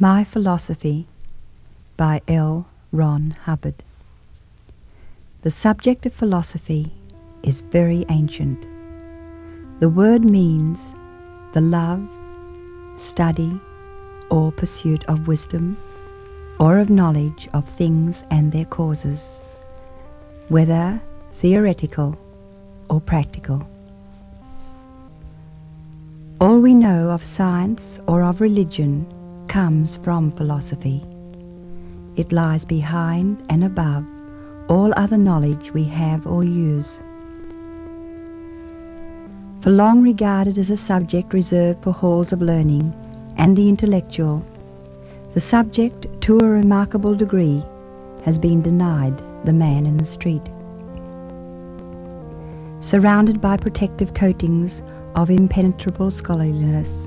My Philosophy by L. Ron Hubbard. The subject of philosophy is very ancient. The word means the love, study, or pursuit of wisdom, or of knowledge of things and their causes, whether theoretical or practical. All we know of science or of religion comes from philosophy. It lies behind and above all other knowledge we have or use. For long regarded as a subject reserved for halls of learning and the intellectual, the subject, to a remarkable degree, has been denied the man in the street. Surrounded by protective coatings of impenetrable scholarliness,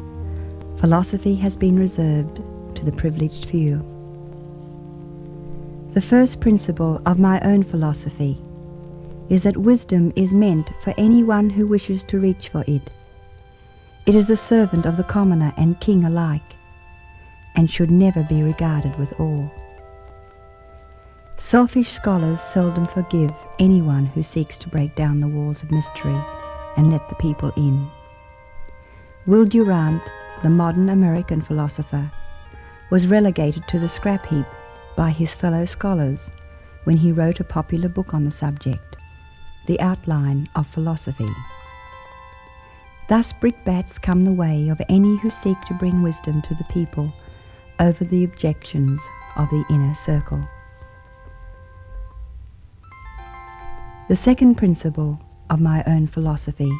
philosophy has been reserved to the privileged few. The first principle of my own philosophy is that wisdom is meant for anyone who wishes to reach for it. It is the servant of the commoner and king alike, and should never be regarded with awe. Selfish scholars seldom forgive anyone who seeks to break down the walls of mystery and let the people in. Will Durant, the modern American philosopher, was relegated to the scrap heap by his fellow scholars when he wrote a popular book on the subject, The Outline of Philosophy. Thus brickbats come the way of any who seek to bring wisdom to the people over the objections of the inner circle. The second principle of my own philosophy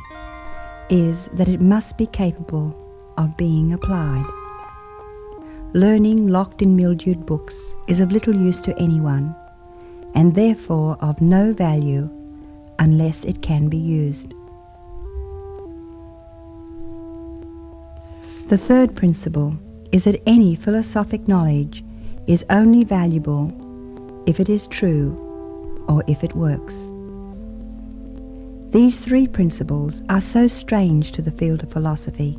is that it must be capable of being applied. Learning locked in mildewed books is of little use to anyone, and therefore of no value unless it can be used. The third principle is that any philosophic knowledge is only valuable if it is true or if it works. These three principles are so strange to the field of philosophy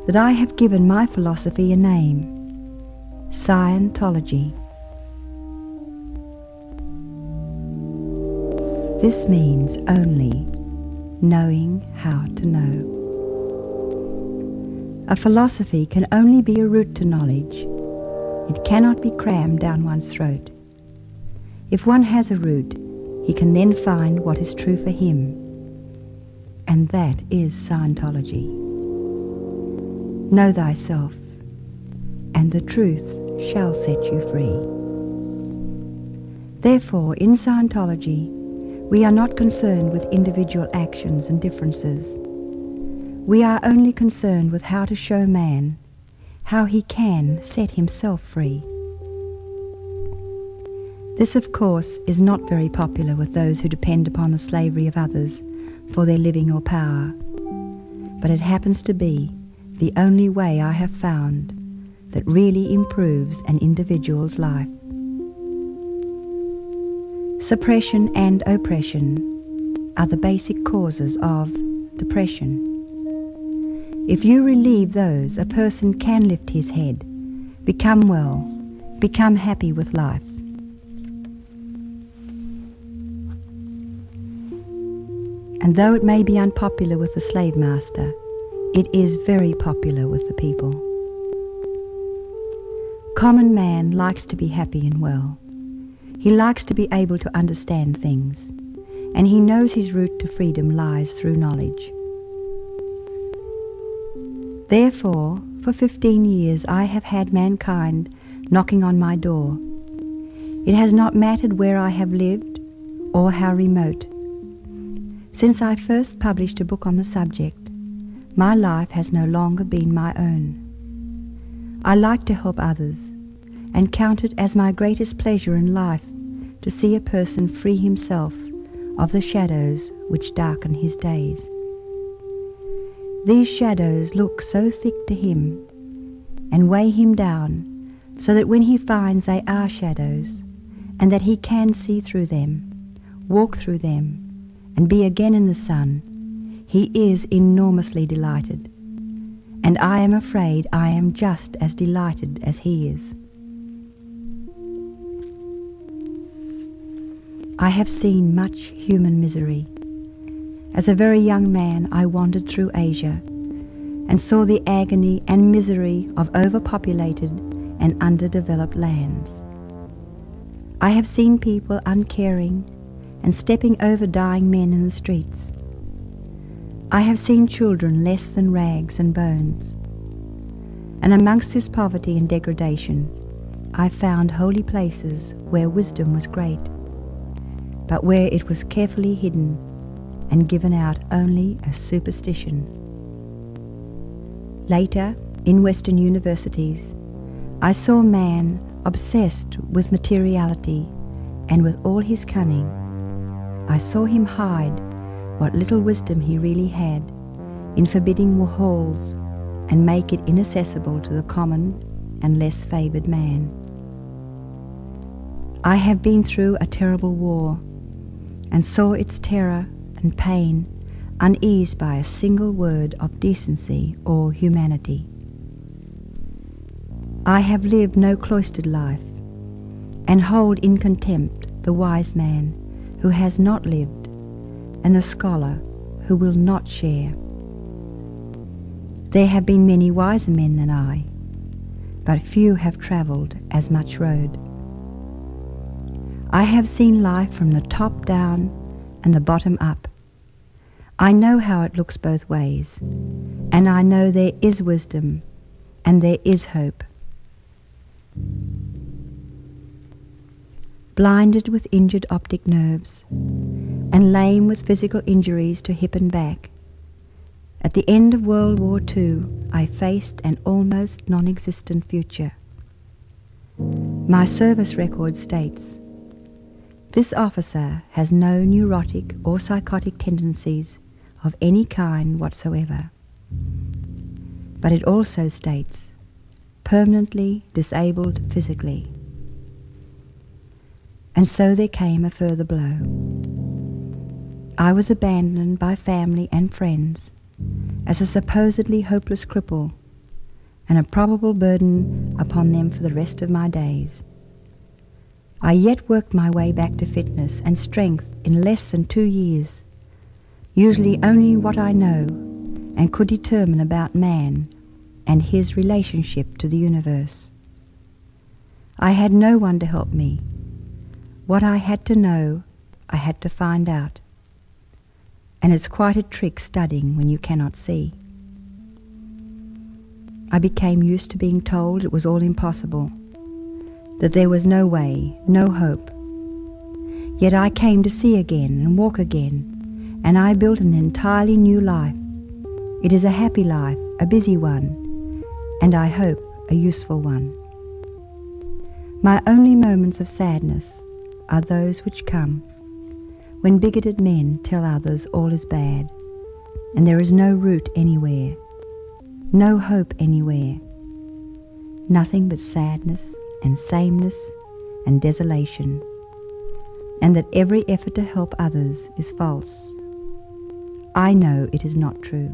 that I have given my philosophy a name: Scientology. This means only knowing how to know. A philosophy can only be a route to knowledge. It cannot be crammed down one's throat. If one has a route, he can then find what is true for him, and that is Scientology. Know thyself, and the truth shall set you free. Therefore, in Scientology, we are not concerned with individual actions and differences. We are only concerned with how to show man how he can set himself free. This, of course, is not very popular with those who depend upon the slavery of others for their living or power, but it happens to be the only way I have found that really improves an individual's life. Suppression and oppression are the basic causes of depression. If you relieve those, a person can lift his head, become well, become happy with life. And though it may be unpopular with the slave master, it is very popular with the people. Common man likes to be happy and well. He likes to be able to understand things, and he knows his route to freedom lies through knowledge. Therefore, for 15 years I have had mankind knocking on my door. It has not mattered where I have lived or how remote. Since I first published a book on the subject, my life has no longer been my own. I like to help others, and count it as my greatest pleasure in life to see a person free himself of the shadows which darken his days. These shadows look so thick to him and weigh him down, so that when he finds they are shadows, and that he can see through them, walk through them, and be again in the sun, he is enormously delighted, and I am afraid I am just as delighted as he is. I have seen much human misery. As a very young man, I wandered through Asia and saw the agony and misery of overpopulated and underdeveloped lands. I have seen people uncaring and stepping over dying men in the streets. I have seen children less than rags and bones. And amongst this poverty and degradation, I found holy places where wisdom was great, but where it was carefully hidden and given out only as superstition. Later, in Western universities, I saw man obsessed with materiality and with all his cunning. I saw him hide what little wisdom he really had in forbidding halls and make it inaccessible to the common and less favoured man. I have been through a terrible war and saw its terror and pain uneased by a single word of decency or humanity. I have lived no cloistered life, and hold in contempt the wise man who has not lived, and the scholar who will not share. There have been many wiser men than I, but few have travelled as much road. I have seen life from the top down and the bottom up. I know how it looks both ways, and I know there is wisdom and there is hope. Blinded with injured optic nerves and lame with physical injuries to hip and back, at the end of World War II, I faced an almost non-existent future. My service record states, "This officer has no neurotic or psychotic tendencies of any kind whatsoever." But it also states, "Permanently disabled physically." And so there came a further blow. I was abandoned by family and friends as a supposedly hopeless cripple and a probable burden upon them for the rest of my days. I yet worked my way back to fitness and strength in less than 2 years, usually only what I know and could determine about man and his relationship to the universe. I had no one to help me. What I had to know, I had to find out. And it's quite a trick studying when you cannot see. I became used to being told it was all impossible, that there was no way, no hope. Yet I came to see again and walk again, and I built an entirely new life. It is a happy life, a busy one, and I hope a useful one. My only moments of sadness are those which come when bigoted men tell others all is bad, and there is no root anywhere, no hope anywhere, nothing but sadness and sameness and desolation, and that every effort to help others is false. I know it is not true.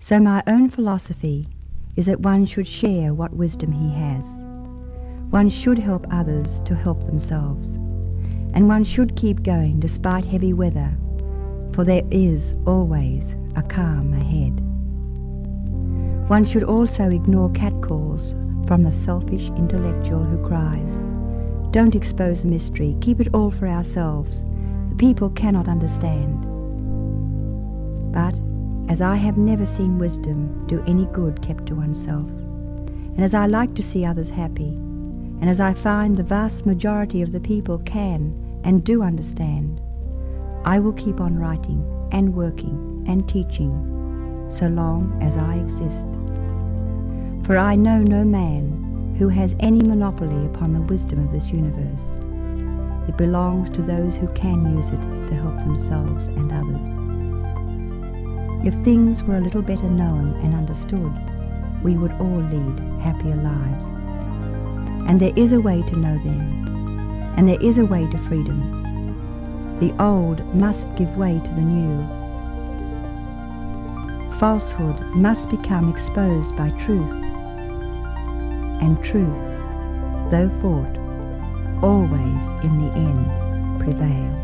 So my own philosophy is that one should share what wisdom he has. One should help others to help themselves, and one should keep going despite heavy weather, for there is always a calm ahead. One should also ignore catcalls from the selfish intellectual who cries, "Don't expose the mystery, keep it all for ourselves. The people cannot understand." But as I have never seen wisdom do any good kept to oneself, and as I like to see others happy, and as I find the vast majority of the people can and do understand, I will keep on writing and working and teaching so long as I exist. For I know no man who has any monopoly upon the wisdom of this universe. It belongs to those who can use it to help themselves and others. If things were a little better known and understood, we would all lead happier lives. And there is a way to know them, and there is a way to freedom. The old must give way to the new. Falsehood must become exposed by truth, and truth, though fought, always in the end prevails.